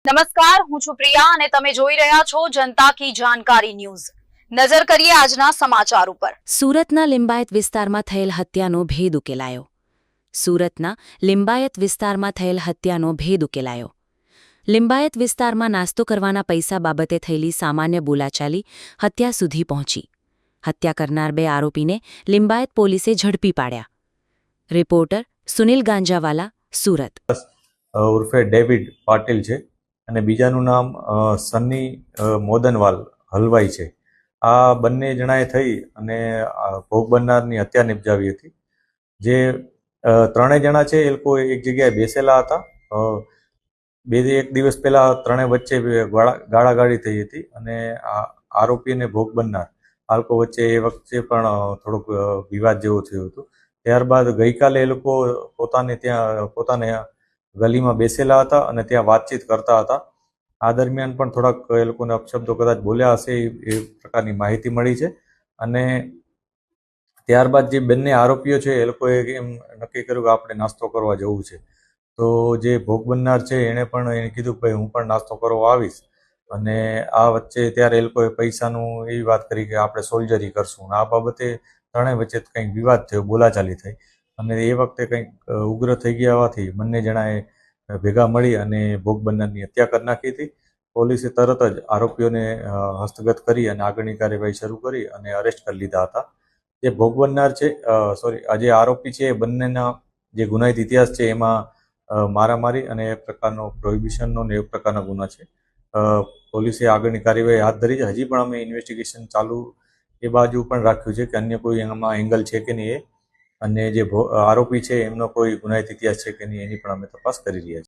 નમસ્કાર, હું છું પ્રિયા અને તમે જોઈ રહ્યા છો જનતા કી જાણકારી ન્યૂઝ। નજર કરીએ આજના સમાચાર ઉપર। સુરતના લિંબાયત વિસ્તારમાં થયેલ હત્યાનો ભેદ ઉકેલાયો। સુરતના લિંબાયત વિસ્તારમાં થયેલ હત્યાનો ભેદ ઉકેલાયો। લિંબાયત વિસ્તારમાં નાસ્તો કરવાના પૈસા બાબતે થયેલી સામાન્ય બોલાચાલી હત્યા સુધી પહોંચી। હત્યા કરનાર બે આરોપીને લિંબાયત પોલીસે ઝડપી પાડ્યા। રિપોર્ટર સુનિલ ગાંજાવાલા, સુરત। ઉર્ફે ડેવિડ પાટીલ છે અને બીજાનું નામ સન્ની મોદનવાલ હલવાઈ છે। આ બંને જણાએ થઈ અને ભોગ બનનારની હત્યા નિપજાવી હતી। જે ત્રણેય જણા છે એ લોકો એક જગ્યાએ બેસેલા હતા। એક દિવસ પહેલા ત્રણેય વચ્ચે ગાળાગાળી થઈ હતી અને આરોપી અને ભોગ બનનાર આ લોકો વચ્ચે એ વખતે પણ થોડોક વિવાદ જેવો થયો હતો। ત્યારબાદ ગઈકાલે એ લોકો પોતાને ગલીમાં બેસેલા હતા અને ત્યાં વાતચીત કરતા હતા। આ દરમિયાન પણ થોડાક એ લોકોને અપશબ્દો કદાચ બોલ્યા હશે એ પ્રકારની માહિતી મળી છે। અને ત્યારબાદ જે બંને આરોપીઓ છે એ લોકોએ એમ નક્કી કર્યું કે આપણે નાસ્તો કરવા જવું છે। તો જે ભોગ બનનાર છે એણે પણ એને કીધું કે ભાઈ હું પણ નાસ્તો કરવા આવીશ। અને આ વચ્ચે ત્યારે એ લોકોએ પૈસાનું એવી વાત કરી કે આપણે સોલ્જરી કરશું। આ બાબતે ત્રણેય વચ્ચે કંઈક વિવાદ થયો, બોલાચાલી થઈ અને એ વખતે કંઈક ઉગ્ર થઈ ગયા હોવાથી બંને જણાએ ભેગા મળી અને ભોગ બનનારની હત્યા કરી નાખી હતી। પોલીસે તરત જ આરોપીઓને હસ્તગત કરી અને આગળની કાર્યવાહી શરૂ કરી અને અરેસ્ટ કરી લીધા હતા। જે ભોગ બનનાર છે જે આરોપી છે એ બંનેના જે ગુનાહિત ઇતિહાસ છે એમાં મારામારી અને એ પ્રકારનો પ્રોહિબિશનનો ને એ પ્રકારના ગુના છે। પોલીસે આગળની કાર્યવાહી હાથ ધરી છે। હજી પણ અમે ઇન્વેસ્ટિગેશન ચાલુ એ બાજુ પણ રાખ્યું છે કે અન્ય કોઈ એમાં એંગલ છે કે નહીં અને જે આરોપી છે એમનો કોઈ ગુનાહિત ઇતિહાસ છે કે નહીં એની પણ અમે તપાસ કરી રહ્યા છીએ।